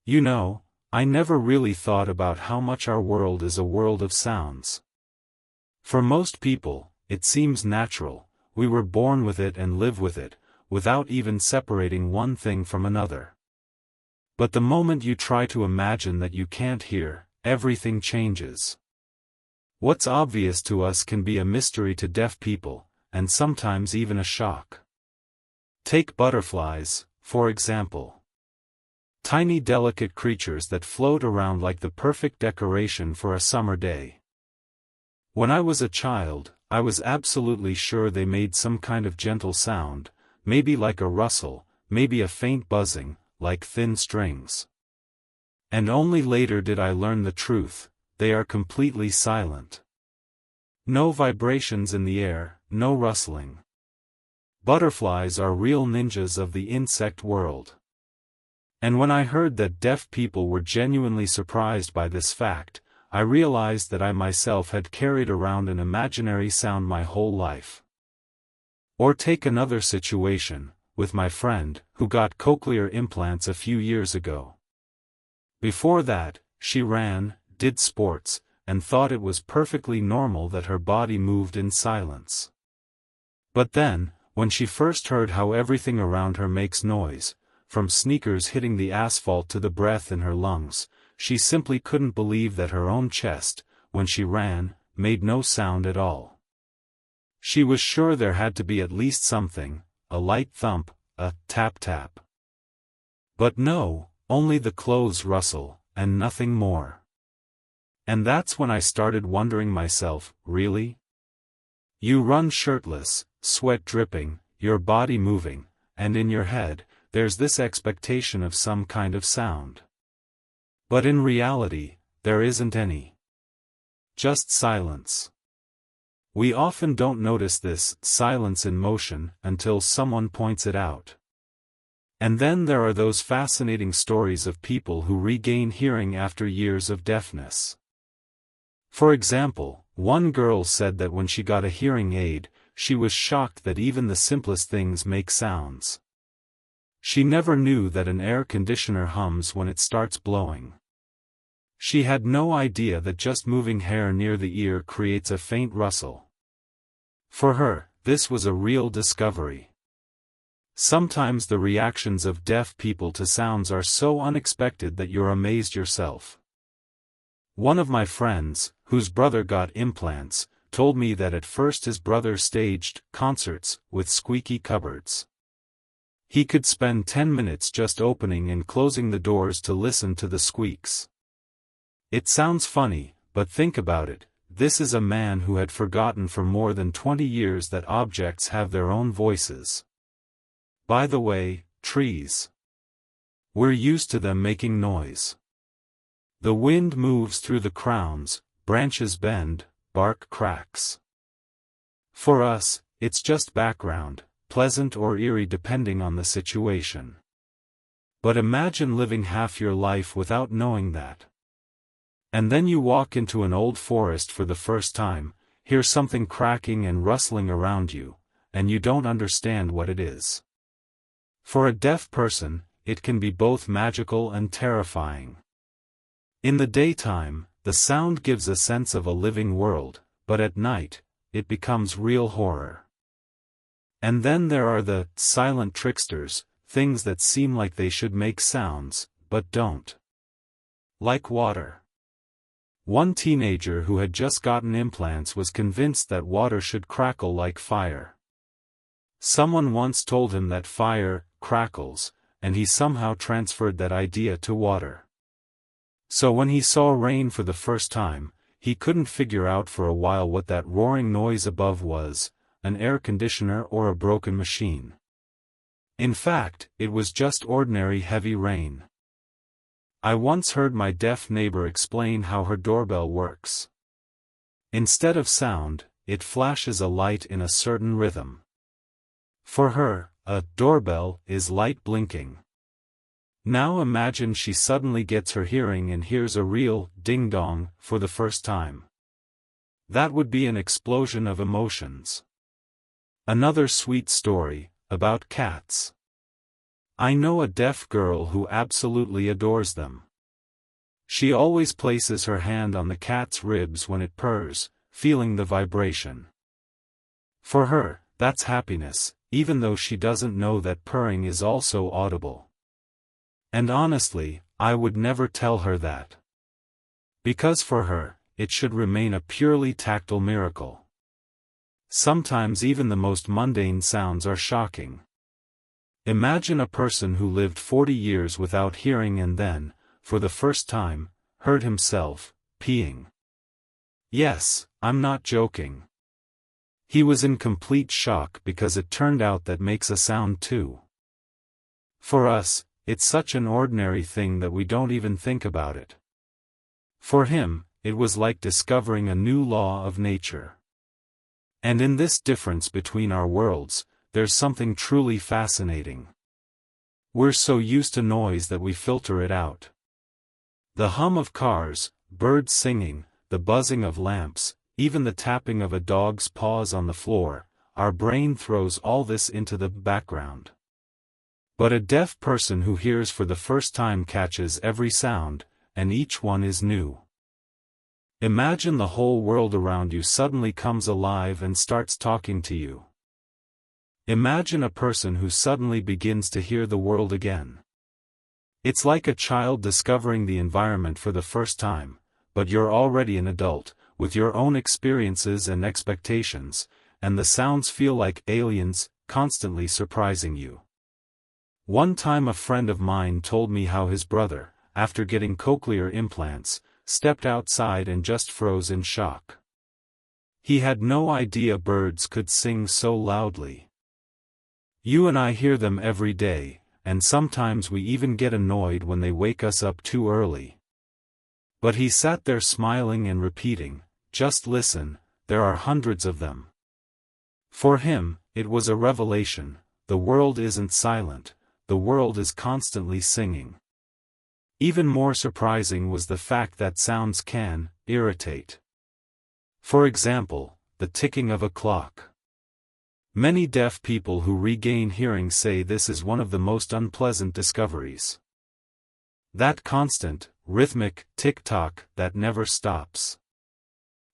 You know, I never really thought about how much our world is a world of sounds. For most people, it seems natural, we were born with it and live with it, without even separating one thing from another. But the moment you try to imagine that you can't hear, everything changes. What's obvious to us can be a mystery to deaf people, and sometimes even a shock. Take butterflies, for example. Tiny delicate creatures that float around like the perfect decoration for a summer day. When I was a child, I was absolutely sure they made some kind of gentle sound, maybe like a rustle, maybe a faint buzzing, like thin strings. And only later did I learn the truth, they are completely silent. No vibrations in the air, no rustling. Butterflies are real ninjas of the insect world. And when I heard that deaf people were genuinely surprised by this fact, I realized that I myself had carried around an imaginary sound my whole life. Or take another situation, with my friend, who got cochlear implants a few years ago. Before that, she ran, did sports, and thought it was perfectly normal that her body moved in silence. But then, when she first heard how everything around her makes noise, from sneakers hitting the asphalt to the breath in her lungs, she simply couldn't believe that her own chest, when she ran, made no sound at all. She was sure there had to be at least something, a light thump, a tap-tap. But no, only the clothes rustle, and nothing more. And that's when I started wondering myself, really? You run shirtless, sweat dripping, your body moving, and in your head, there's this expectation of some kind of sound. But in reality, there isn't any. Just silence. We often don't notice this silence in motion until someone points it out. And then there are those fascinating stories of people who regain hearing after years of deafness. For example, one girl said that when she got a hearing aid, she was shocked that even the simplest things make sounds. She never knew that an air conditioner hums when it starts blowing. She had no idea that just moving hair near the ear creates a faint rustle. For her, this was a real discovery. Sometimes the reactions of deaf people to sounds are so unexpected that you're amazed yourself. One of my friends, whose brother got implants, told me that at first his brother staged concerts with squeaky cupboards. He could spend 10 minutes just opening and closing the doors to listen to the squeaks. It sounds funny, but think about it, this is a man who had forgotten for more than 20 years that objects have their own voices. By the way, trees. We're used to them making noise. The wind moves through the crowns, branches bend, bark cracks. For us, it's just background, pleasant or eerie depending on the situation. But imagine living half your life without knowing that. And then you walk into an old forest for the first time, hear something cracking and rustling around you, and you don't understand what it is. For a deaf person, it can be both magical and terrifying. In the daytime, the sound gives a sense of a living world, but at night, it becomes real horror. And then there are the silent tricksters, things that seem like they should make sounds, but don't. Like water. One teenager who had just gotten implants was convinced that water should crackle like fire. Someone once told him that fire crackles, and he somehow transferred that idea to water. So when he saw rain for the first time, he couldn't figure out for a while what that roaring noise above was, an air conditioner or a broken machine. In fact, it was just ordinary heavy rain. I once heard my deaf neighbor explain how her doorbell works. Instead of sound, it flashes a light in a certain rhythm. For her, a doorbell is light blinking. Now imagine she suddenly gets her hearing and hears a real ding-dong for the first time. That would be an explosion of emotions. Another sweet story, about cats. I know a deaf girl who absolutely adores them. She always places her hand on the cat's ribs when it purrs, feeling the vibration. For her, that's happiness, even though she doesn't know that purring is also audible. And honestly, I would never tell her that. Because for her, it should remain a purely tactile miracle. Sometimes even the most mundane sounds are shocking. Imagine a person who lived 40 years without hearing and then, for the first time, heard himself peeing. Yes, I'm not joking. He was in complete shock because it turned out that makes a sound too. For us, it's such an ordinary thing that we don't even think about it. For him, it was like discovering a new law of nature. And in this difference between our worlds, there's something truly fascinating. We're so used to noise that we filter it out. The hum of cars, birds singing, the buzzing of lamps, even the tapping of a dog's paws on the floor, our brain throws all this into the background. But a deaf person who hears for the first time catches every sound, and each one is new. Imagine the whole world around you suddenly comes alive and starts talking to you. Imagine a person who suddenly begins to hear the world again. It's like a child discovering the environment for the first time, but you're already an adult, with your own experiences and expectations, and the sounds feel like aliens, constantly surprising you. One time a friend of mine told me how his brother, after getting cochlear implants, stepped outside and just froze in shock. He had no idea birds could sing so loudly. You and I hear them every day, and sometimes we even get annoyed when they wake us up too early. But he sat there smiling and repeating, "Just listen, there are hundreds of them." For him, it was a revelation: the world isn't silent, the world is constantly singing. Even more surprising was the fact that sounds can irritate. For example, the ticking of a clock. Many deaf people who regain hearing say this is one of the most unpleasant discoveries. That constant, rhythmic tick-tock that never stops.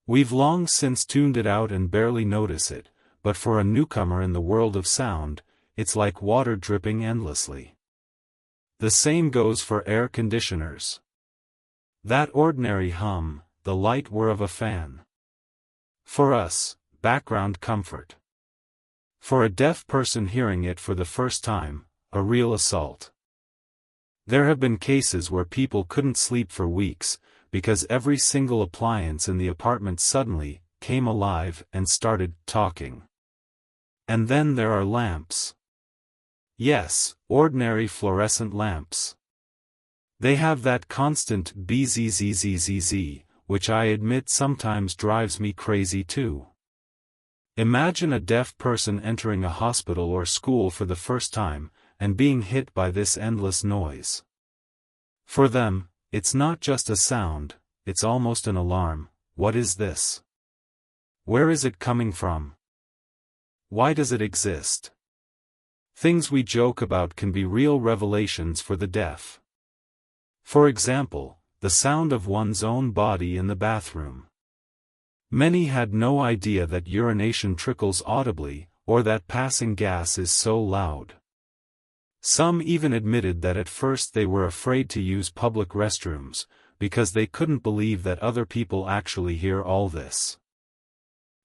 We've long since tuned it out and barely notice it, but for a newcomer in the world of sound, it's like water dripping endlessly. The same goes for air conditioners. That ordinary hum, the light whir of a fan. For us, background comfort. For a deaf person hearing it for the first time, a real assault. There have been cases where people couldn't sleep for weeks, because every single appliance in the apartment suddenly came alive and started talking. And then there are lamps. Yes, ordinary fluorescent lamps. They have that constant bzzzzz, which I admit sometimes drives me crazy too. Imagine a deaf person entering a hospital or school for the first time, and being hit by this endless noise. For them, it's not just a sound, it's almost an alarm. What is this? Where is it coming from? Why does it exist? Things we joke about can be real revelations for the deaf. For example, the sound of one's own body in the bathroom. Many had no idea that urination trickles audibly, or that passing gas is so loud. Some even admitted that at first they were afraid to use public restrooms, because they couldn't believe that other people actually hear all this.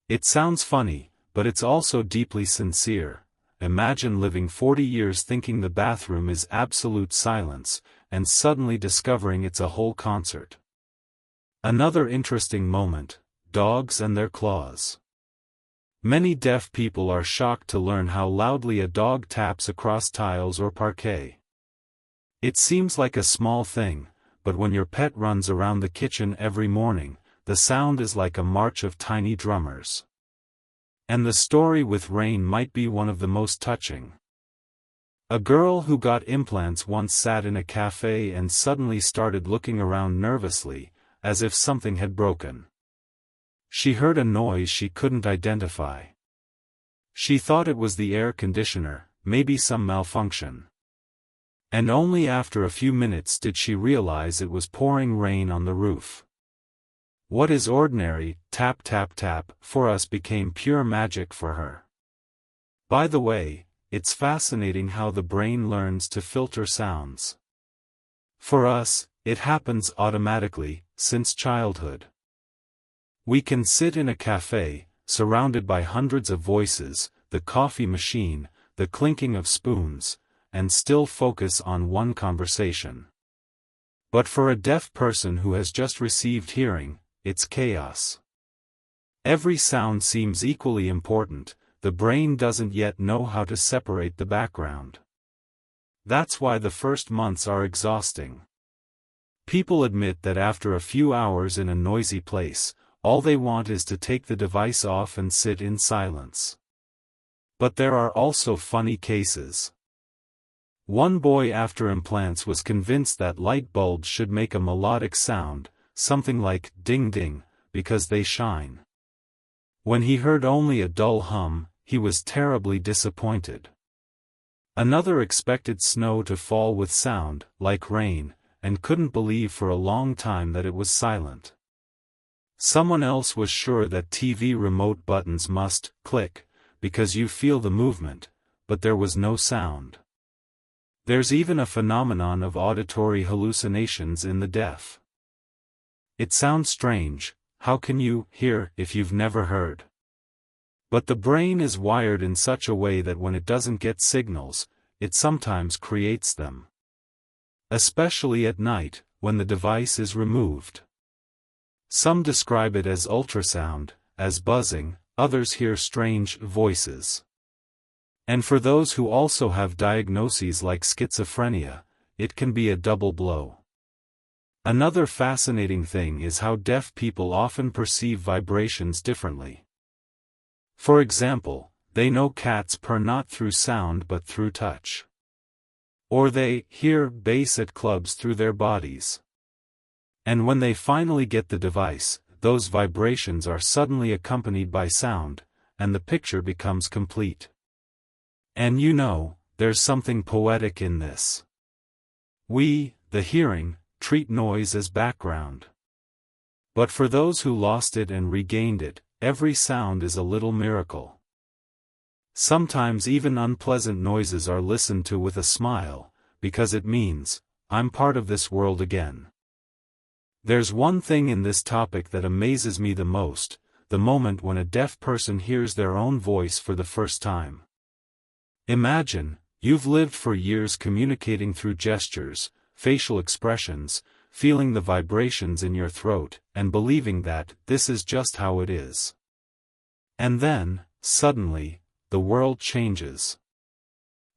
It sounds funny, but it's also deeply sincere. Imagine living 40 years thinking the bathroom is absolute silence, and suddenly discovering it's a whole concert. Another interesting moment: dogs and their claws. Many deaf people are shocked to learn how loudly a dog taps across tiles or parquet. It seems like a small thing, but when your pet runs around the kitchen every morning, the sound is like a march of tiny drummers. And the story with rain might be one of the most touching. A girl who got implants once sat in a cafe and suddenly started looking around nervously, as if something had broken. She heard a noise she couldn't identify. She thought it was the air conditioner, maybe some malfunction. And only after a few minutes did she realize it was pouring rain on the roof. What is ordinary, tap tap tap, for us became pure magic for her. By the way, it's fascinating how the brain learns to filter sounds. For us, it happens automatically, since childhood. We can sit in a cafe, surrounded by hundreds of voices, the coffee machine, the clinking of spoons, and still focus on one conversation. But for a deaf person who has just received hearing, it's chaos. Every sound seems equally important, the brain doesn't yet know how to separate the background. That's why the first months are exhausting. People admit that after a few hours in a noisy place, all they want is to take the device off and sit in silence. But there are also funny cases. One boy after implants was convinced that light bulbs should make a melodic sound, something like ding ding, because they shine. When he heard only a dull hum, he was terribly disappointed. Another expected snow to fall with sound, like rain, and couldn't believe for a long time that it was silent. Someone else was sure that TV remote buttons must click, because you feel the movement, but there was no sound. There's even a phenomenon of auditory hallucinations in the deaf. It sounds strange, how can you hear if you've never heard? But the brain is wired in such a way that when it doesn't get signals, it sometimes creates them. Especially at night, when the device is removed. Some describe it as ultrasound, as buzzing, others hear strange voices. And for those who also have diagnoses like schizophrenia, it can be a double blow. Another fascinating thing is how deaf people often perceive vibrations differently. For example, they know cats purr not through sound but through touch. Or they hear bass at clubs through their bodies. And when they finally get the device, those vibrations are suddenly accompanied by sound, and the picture becomes complete. And you know, there's something poetic in this. We, the hearing, treat noise as background. But for those who lost it and regained it, every sound is a little miracle. Sometimes even unpleasant noises are listened to with a smile, because it means, I'm part of this world again. There's one thing in this topic that amazes me the most, the moment when a deaf person hears their own voice for the first time. Imagine, you've lived for years communicating through gestures, facial expressions, feeling the vibrations in your throat, and believing that this is just how it is. And then, suddenly, the world changes.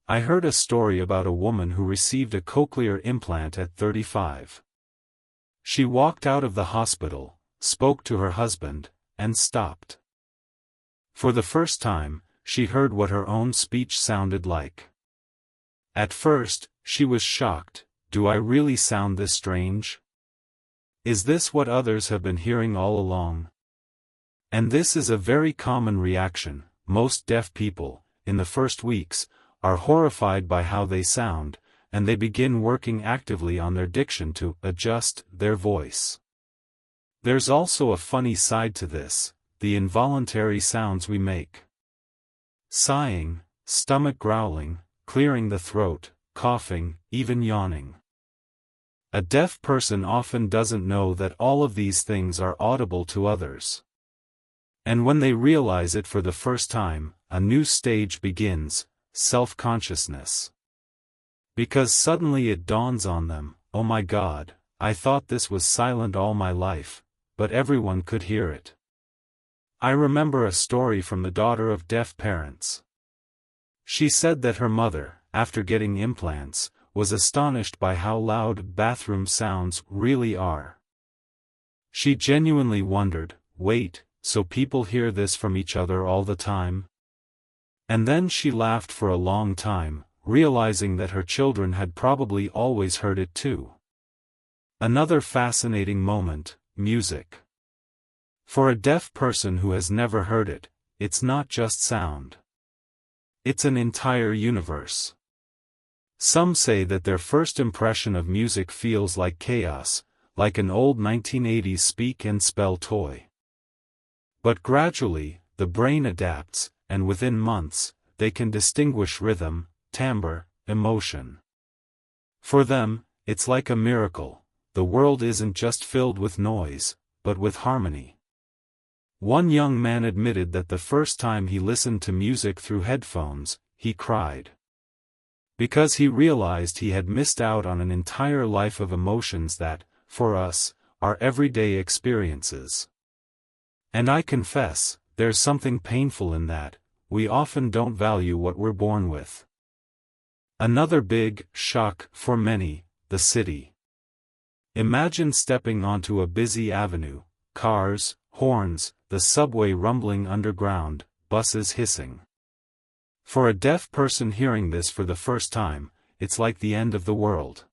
I heard a story about a woman who received a cochlear implant at 35. She walked out of the hospital, spoke to her husband, and stopped. For the first time, she heard what her own speech sounded like. At first, she was shocked. Do I really sound this strange? Is this what others have been hearing all along? And this is a very common reaction. Most deaf people, in the first weeks, are horrified by how they sound, and they begin working actively on their diction to adjust their voice. There's also a funny side to this, the involuntary sounds we make. Sighing, stomach growling, clearing the throat, coughing, even yawning. A deaf person often doesn't know that all of these things are audible to others. And when they realize it for the first time, a new stage begins, self-consciousness. Because suddenly it dawns on them, oh my God, I thought this was silent all my life, but everyone could hear it. I remember a story from the daughter of deaf parents. She said that her mother, after getting implants, was astonished by how loud bathroom sounds really are. She genuinely wondered, wait, so people hear this from each other all the time? And then she laughed for a long time, realizing that her children had probably always heard it too. Another fascinating moment, music. For a deaf person who has never heard it, it's not just sound. It's an entire universe. Some say that their first impression of music feels like chaos, like an old 1980s speak and spell toy. But gradually, the brain adapts, and within months, they can distinguish rhythm, timbre, emotion. For them, it's like a miracle. The world isn't just filled with noise, but with harmony. One young man admitted that the first time he listened to music through headphones, he cried. Because he realized he had missed out on an entire life of emotions that, for us, are everyday experiences. And I confess, there's something painful in that. We often don't value what we're born with. Another big shock for many, the city. Imagine stepping onto a busy avenue, cars, horns, the subway rumbling underground, buses hissing. For a deaf person hearing this for the first time, it's like the end of the world.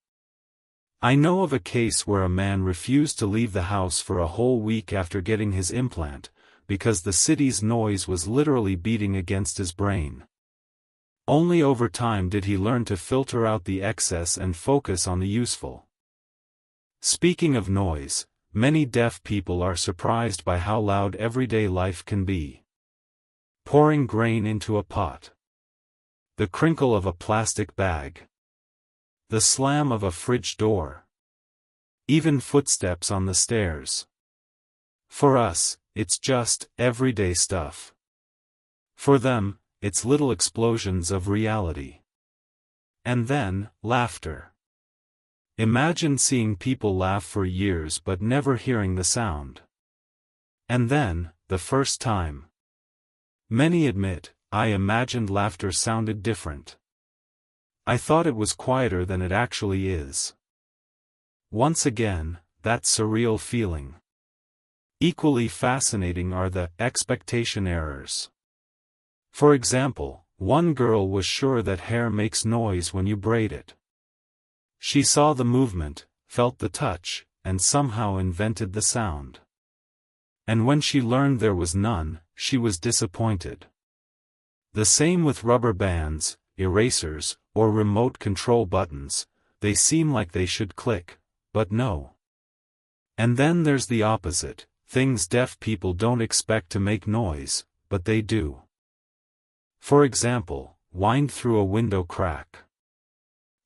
I know of a case where a man refused to leave the house for a whole week after getting his implant, because the city's noise was literally beating against his brain. Only over time did he learn to filter out the excess and focus on the useful. Speaking of noise, many deaf people are surprised by how loud everyday life can be. Pouring grain into a pot. The crinkle of a plastic bag. The slam of a fridge door. Even footsteps on the stairs. For us, it's just everyday stuff. For them, it's little explosions of reality. And then, laughter. Imagine seeing people laugh for years but never hearing the sound. And then, the first time. Many admit, I imagined laughter sounded different. I thought it was quieter than it actually is. Once again, that surreal feeling. Equally fascinating are the expectation errors. For example, one girl was sure that hair makes noise when you braid it. She saw the movement, felt the touch, and somehow invented the sound. And when she learned there was none, she was disappointed. The same with rubber bands, erasers, or remote control buttons. They seem like they should click, but no. And then there's the opposite, things deaf people don't expect to make noise, but they do. For example, wind through a window crack.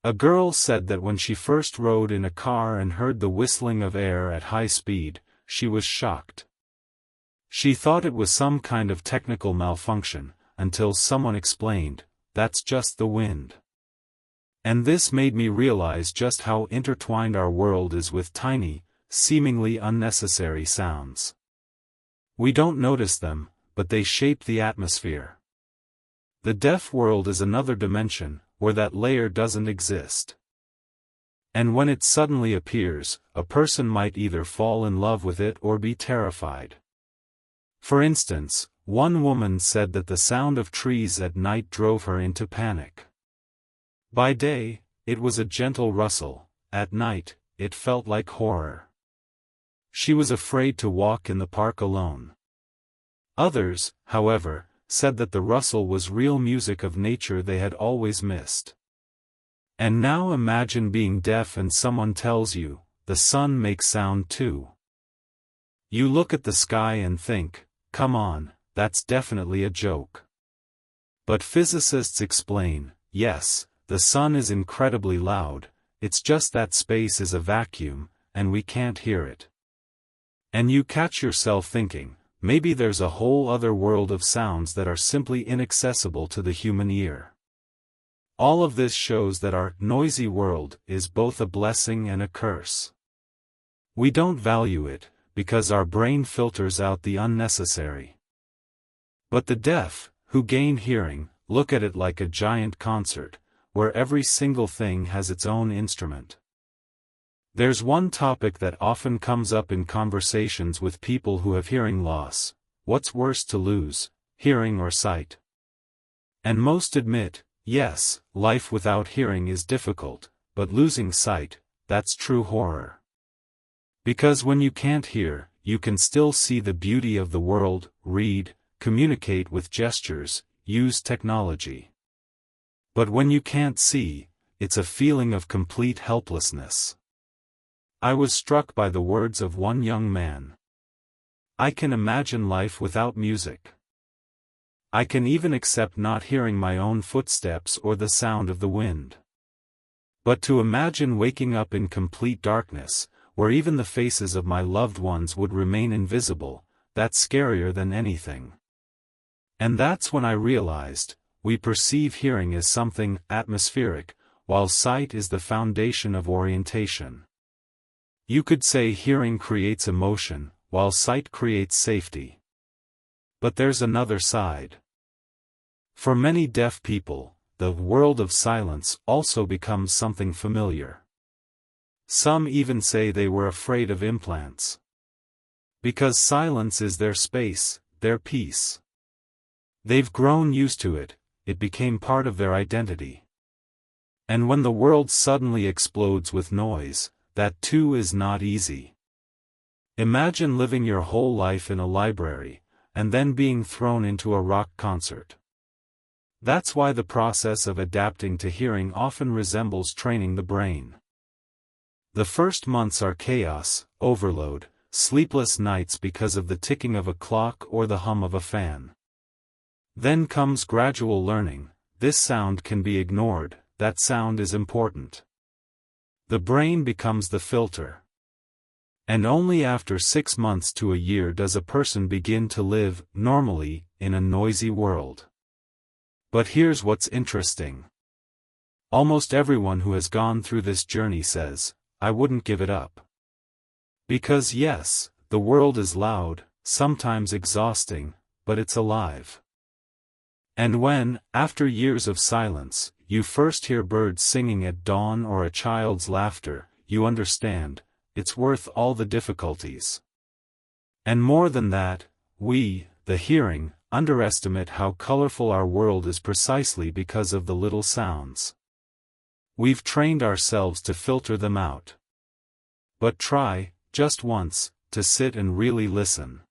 A girl said that when she first rode in a car and heard the whistling of air at high speed, she was shocked. She thought it was some kind of technical malfunction, until someone explained, that's just the wind. And this made me realize just how intertwined our world is with tiny, seemingly unnecessary sounds. We don't notice them, but they shape the atmosphere. The deaf world is another dimension, where that layer doesn't exist. And when it suddenly appears, a person might either fall in love with it or be terrified. For instance, one woman said that the sound of trees at night drove her into panic. By day, it was a gentle rustle; at night, it felt like horror. She was afraid to walk in the park alone. Others, however, said that the rustle was real music of nature they had always missed. And now imagine being deaf and someone tells you, the sun makes sound too. You look at the sky and think, come on, that's definitely a joke. But physicists explain, yes, the sun is incredibly loud, it's just that space is a vacuum, and we can't hear it. And you catch yourself thinking, maybe there's a whole other world of sounds that are simply inaccessible to the human ear. All of this shows that our noisy world is both a blessing and a curse. We don't value it, because our brain filters out the unnecessary. But the deaf, who gain hearing, look at it like a giant concert, where every single thing has its own instrument. There's one topic that often comes up in conversations with people who have hearing loss: what's worse to lose, hearing or sight? And most admit, yes, life without hearing is difficult, but losing sight, that's true horror. Because when you can't hear, you can still see the beauty of the world, read, communicate with gestures, use technology. But when you can't see, it's a feeling of complete helplessness. I was struck by the words of one young man. I can imagine life without music. I can even accept not hearing my own footsteps or the sound of the wind. But to imagine waking up in complete darkness, where even the faces of my loved ones would remain invisible, that's scarier than anything. And that's when I realized, we perceive hearing as something atmospheric, while sight is the foundation of orientation. You could say hearing creates emotion, while sight creates safety. But there's another side. For many deaf people, the world of silence also becomes something familiar. Some even say they were afraid of implants. Because silence is their space, their peace. They've grown used to it, it became part of their identity. And when the world suddenly explodes with noise, that too is not easy. Imagine living your whole life in a library, and then being thrown into a rock concert. That's why the process of adapting to hearing often resembles training the brain. The first months are chaos, overload, sleepless nights because of the ticking of a clock or the hum of a fan. Then comes gradual learning. This sound can be ignored, that sound is important. The brain becomes the filter. And only after 6 months to a year does a person begin to live, normally, in a noisy world. But here's what's interesting. Almost everyone who has gone through this journey says, I wouldn't give it up. Because yes, the world is loud, sometimes exhausting, but it's alive. And when, after years of silence, you first hear birds singing at dawn or a child's laughter, you understand, it's worth all the difficulties. And more than that, we, the hearing, underestimate how colorful our world is precisely because of the little sounds. We've trained ourselves to filter them out. But try, just once, to sit and really listen.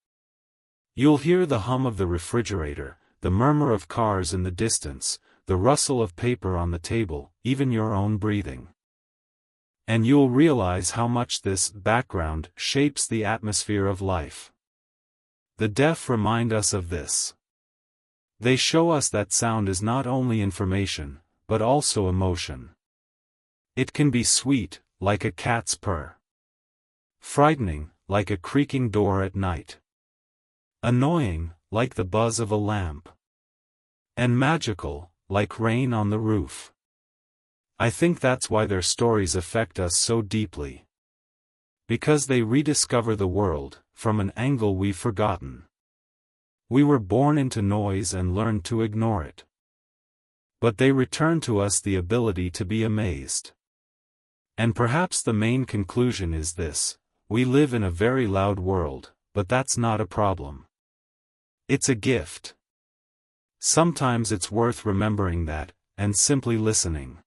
You'll hear the hum of the refrigerator, the murmur of cars in the distance, the rustle of paper on the table, even your own breathing. And you'll realize how much this background shapes the atmosphere of life. The deaf remind us of this. They show us that sound is not only information, but also emotion. It can be sweet, like a cat's purr. Frightening, like a creaking door at night. Annoying, like the buzz of a lamp. And magical, like rain on the roof. I think that's why their stories affect us so deeply. Because they rediscover the world, from an angle we've forgotten. We were born into noise and learned to ignore it. But they return to us the ability to be amazed. And perhaps the main conclusion is this: we live in a very loud world, but that's not a problem. It's a gift. Sometimes it's worth remembering that, and simply listening.